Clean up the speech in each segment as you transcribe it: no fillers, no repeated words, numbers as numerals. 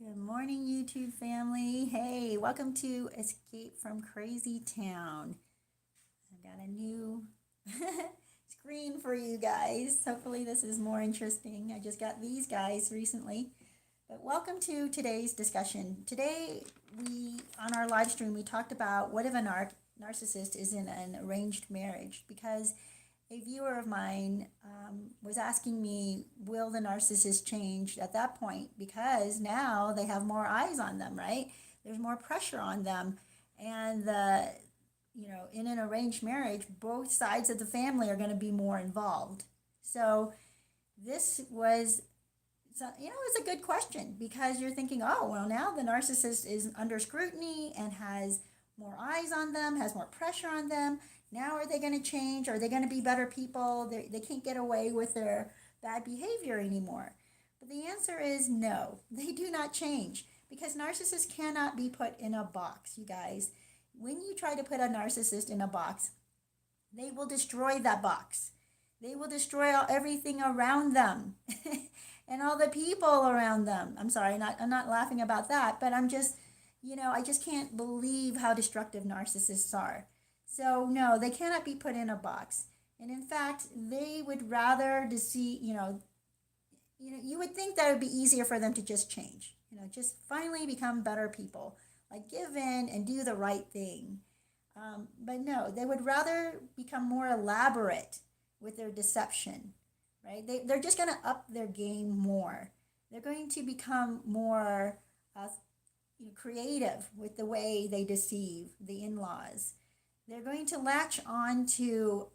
Good morning, YouTube family. Hey, welcome to Escape from Crazytown. I've got a new screen for you guys. Hopefully, this is more interesting. I just got these guys recently. But welcome to today's discussion. Today, on our live stream, we talked about what if a narcissist is in an arranged marriage, because a viewer of mine was asking me, will the narcissist change at that point? Because now they have more eyes on them, right? There's more pressure on them. And in an arranged marriage, both sides of the family are going to be more involved. So this was, it's a good question, because you're thinking, oh, well, now the narcissist is under scrutiny and has more eyes on them, has more pressure on them. Now, are they going to change? Are they going to be better people? They can't get away with their bad behavior anymore. But the answer is no, they do not change, because narcissists cannot be put in a box, you guys. When you try to put a narcissist in a box, they will destroy that box. They will destroy everything around them and all the people around them. I'm sorry, I'm not laughing about that, but I just can't believe how destructive narcissists are. So no, they cannot be put in a box. And in fact, they would rather deceive, you would think that it would be easier for them to just change, just finally become better people, like give in and do the right thing. But no, they would rather become more elaborate with their deception, right? They're just going to up their game more. They're going to become more creative with the way they deceive the in-laws. They're going to latch on to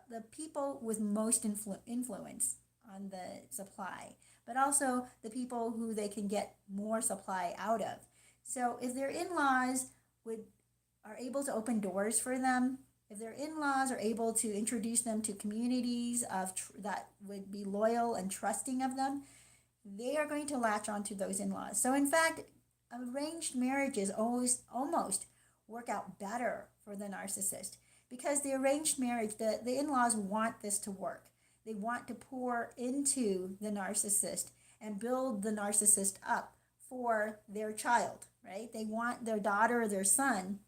the people with most influence on the supply, but also the people who they can get more supply out of. So if their in-laws are able to open doors for them, if their in-laws are able to introduce them to communities that would be loyal and trusting of them, they are going to latch onto those in-laws. So in fact, arranged marriages almost work out better for the narcissist, because the arranged marriage, the in-laws want this to work. They want to pour into the narcissist and build the narcissist up for their child, right? They want their daughter or their son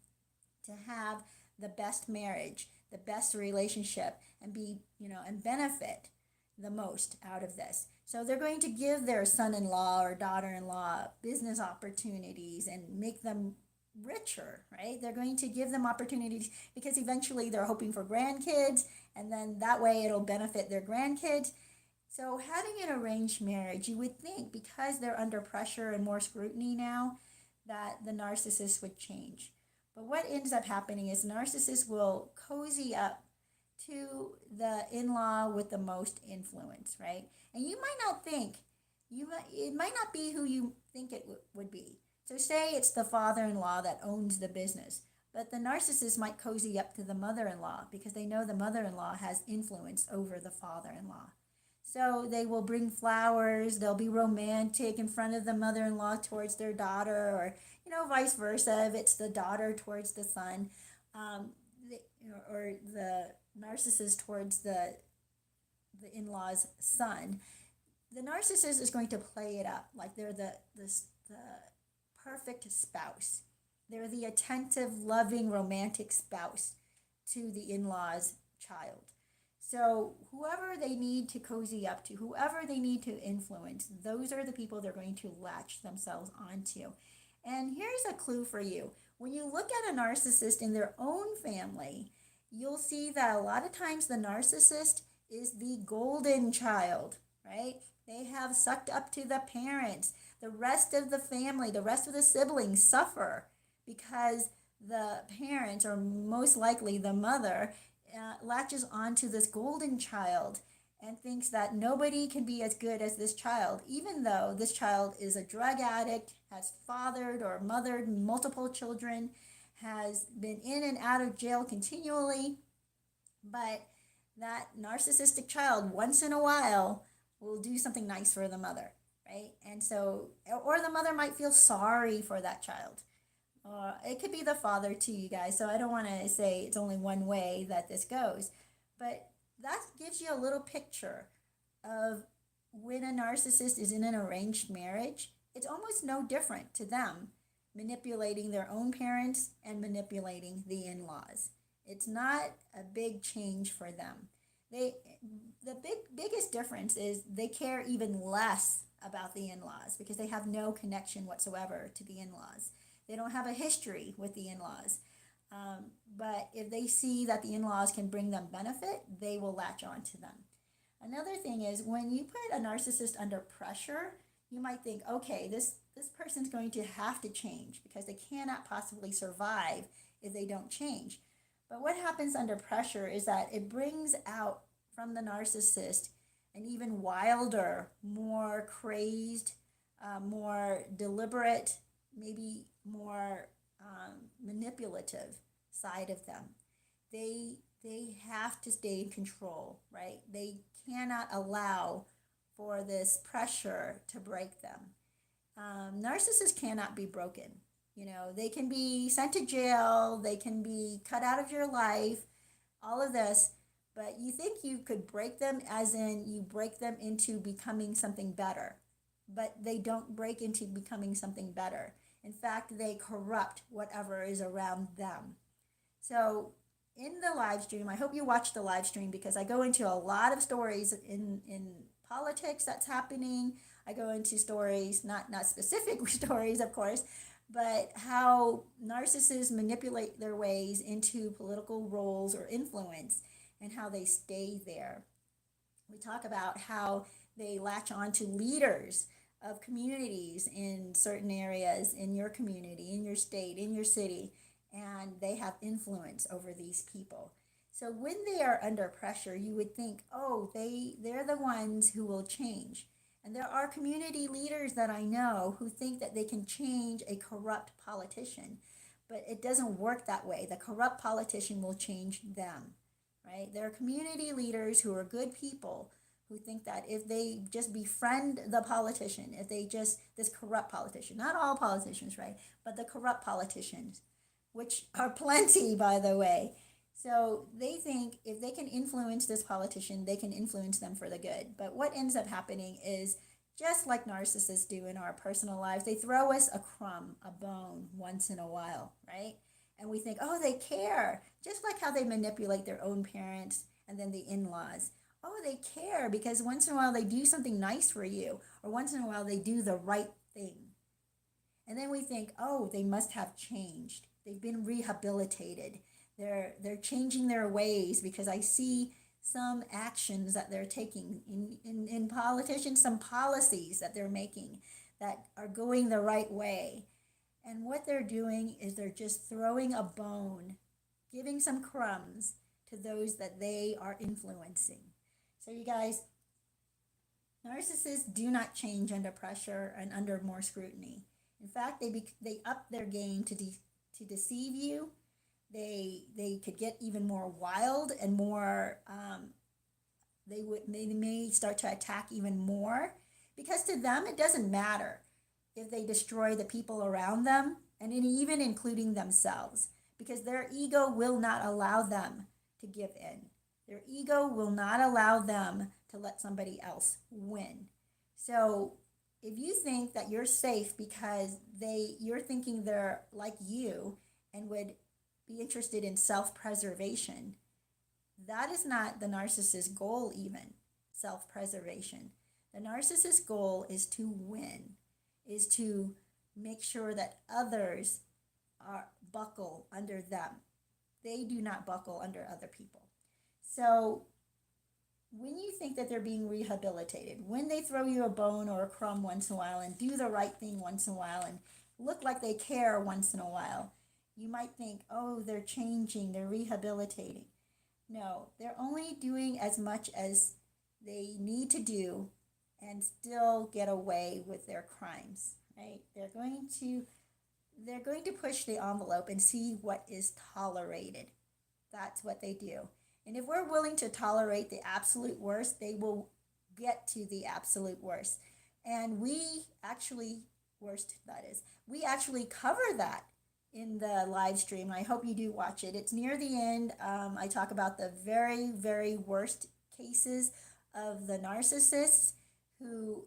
to have the best marriage, the best relationship, and and benefit the most out of this. So they're going to give their son-in-law or daughter-in-law business opportunities and make them richer, right? They're going to give them opportunities because eventually they're hoping for grandkids, and then that way it'll benefit their grandkids. So having an arranged marriage, you would think, because they're under pressure and more scrutiny now, that the narcissist would change. But what ends up happening is narcissists will cozy up to the in-law with the most influence, right? And you might not think, it might not be who you think it would be. So say it's the father-in-law that owns the business, but the narcissist might cozy up to the mother-in-law because they know the mother-in-law has influence over the father-in-law. So they will bring flowers, they'll be romantic in front of the mother-in-law towards their daughter, or vice versa, if it's the daughter towards the son, or the narcissist towards the in-law's son. The narcissist is going to play it up like they're the perfect spouse. They're the attentive, loving, romantic spouse to the in-law's child. So whoever they need to cozy up to, whoever they need to influence, those are the people they're going to latch themselves onto. And here's a clue for you. When you look at a narcissist in their own family, you'll see that a lot of times the narcissist is the golden child, right? They have sucked up to the parents. The rest of the family, the rest of the siblings suffer because the parents, or most likely the mother, latches onto this golden child and thinks that nobody can be as good as this child, even though this child is a drug addict, has fathered or mothered multiple children, has been in and out of jail continually. But that narcissistic child, once in a while, will do something nice for the mother, right? And so, or the mother might feel sorry for that child. It could be the father too, you guys. So I don't want to say it's only one way that this goes, but that gives you a little picture of when a narcissist is in an arranged marriage, it's almost no different to them manipulating their own parents and manipulating the in-laws. It's not a big change for them. They the biggest difference is they care even less about the in-laws because they have no connection whatsoever to the in-laws. They don't have a history with the in-laws. But if they see that the in-laws can bring them benefit, they will latch on to them. Another thing is when you put a narcissist under pressure, you might think, okay, this person's going to have to change because they cannot possibly survive if they don't change. But what happens under pressure is that it brings out from the narcissist an even wilder, more crazed, more deliberate, maybe more manipulative side of them. They have to stay in control, right? They cannot allow for this pressure to break them. Narcissists cannot be broken. You know, they can be sent to jail, they can be cut out of your life, all of this, but you think you could break them as in you break them into becoming something better. But they don't break into becoming something better. In fact, they corrupt whatever is around them. So in the live stream, I hope you watch the live stream because I go into a lot of stories in politics that's happening. I go into stories, not specific stories, of course, but how narcissists manipulate their ways into political roles or influence and how they stay there. We talk about how they latch on to leaders of communities in certain areas in your community, in your state, in your city, and they have influence over these people. So when they are under pressure, you would think, oh, they're the ones who will change. And there are community leaders that I know who think that they can change a corrupt politician, but it doesn't work that way. The corrupt politician will change them, right? There are community leaders who are good people who think that if they just befriend the politician, if they just, this corrupt politician, not all politicians, right? But the corrupt politicians, which are plenty, by the way. So they think if they can influence this politician, they can influence them for the good. But what ends up happening is just like narcissists do in our personal lives, they throw us a crumb, a bone once in a while, right? And we think, oh, they care. Just like how they manipulate their own parents and then the in-laws. Oh, they care because once in a while they do something nice for you, or once in a while they do the right thing. And then we think, oh, they must have changed. They've been rehabilitated. They're changing their ways because I see some actions that they're taking in politicians, some policies that they're making that are going the right way. And what they're doing is they're just throwing a bone, giving some crumbs to those that they are influencing. So you guys, narcissists do not change under pressure and under more scrutiny. In fact, they up their game to deceive you. They could get even more wild and more. They may start to attack even more because to them it doesn't matter if they destroy the people around them and even including themselves because their ego will not allow them to give in. Their ego will not allow them to let somebody else win. So if you think that you're safe because you're thinking they're like you and would be interested in self-preservation, that is not the narcissist's goal even, self-preservation. The narcissist's goal is to win, is to make sure that others buckle under them. They do not buckle under other people. So when you think that they're being rehabilitated, when they throw you a bone or a crumb once in a while and do the right thing once in a while and look like they care once in a while, you might think, oh, they're changing, they're rehabilitating. No, they're only doing as much as they need to do and still get away with their crimes, right? They're going to push the envelope and see what is tolerated. That's what they do. And if we're willing to tolerate the absolute worst, they will get to the absolute worst. And we actually cover that in the live stream. I hope you do watch it. It's near the end. I talk about the very, very worst cases of the narcissists who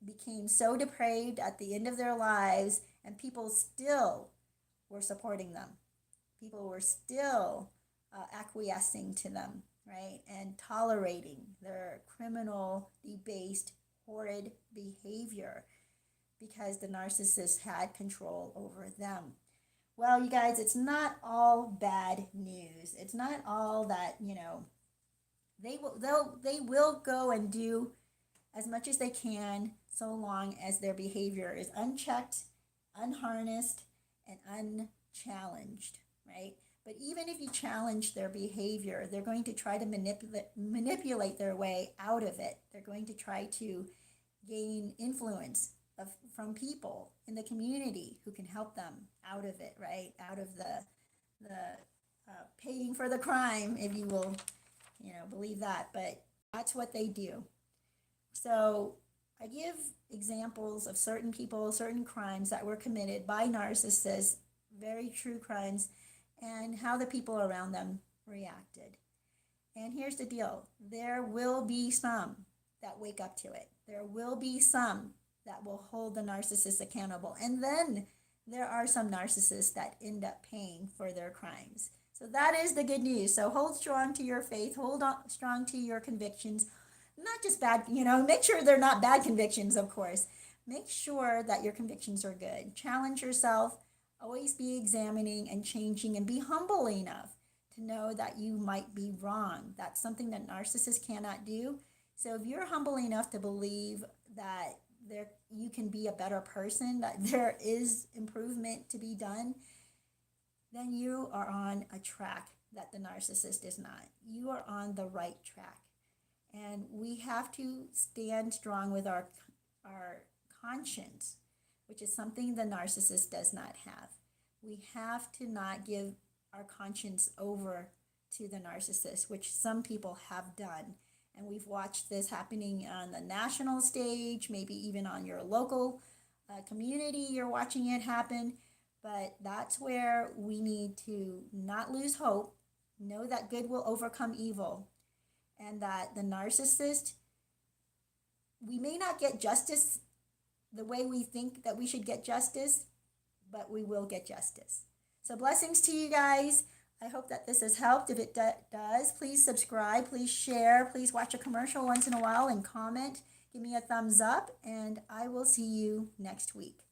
became so depraved at the end of their lives, and people still were supporting them. People were still acquiescing to them, right? And tolerating their criminal, debased, horrid behavior because the narcissist had control over them. Well, you guys, it's not all bad news. It's not all that, they will go and do as much as they can so long as their behavior is unchecked, unharnessed, and unchallenged, right? But even if you challenge their behavior, they're going to try to manipulate their way out of it. They're going to try to gain influence from people in the community who can help them out of it, right? Out of the paying for the crime, if you will, believe that. But that's what they do. So I give examples of certain people, certain crimes that were committed by narcissists, very true crimes, and how the people around them reacted. And here's the deal. There will be some that wake up to it. There will be some that will hold the narcissist accountable. And then there are some narcissists that end up paying for their crimes. So that is the good news. So hold strong to your faith, hold on strong to your convictions. Not just bad, make sure they're not bad convictions, of course. Make sure that your convictions are good. Challenge yourself. Always be examining and changing, and be humble enough to know that you might be wrong. That's something that narcissists cannot do. So if you're humble enough to believe that you can be a better person, that there is improvement to be done, then you are on a track that the narcissist is not. You are on the right track. And we have to stand strong with our conscience, which is something the narcissist does not have. We have to not give our conscience over to the narcissist, which some people have done. And we've watched this happening on the national stage, maybe even on your local community, you're watching it happen. But that's where we need to not lose hope, know that good will overcome evil, and that the narcissist, we may not get justice the way we think that we should get justice, but we will get justice. So blessings to you guys. I hope that this has helped. If it does, please subscribe, please share, please watch a commercial once in a while and comment. Give me a thumbs up, and I will see you next week.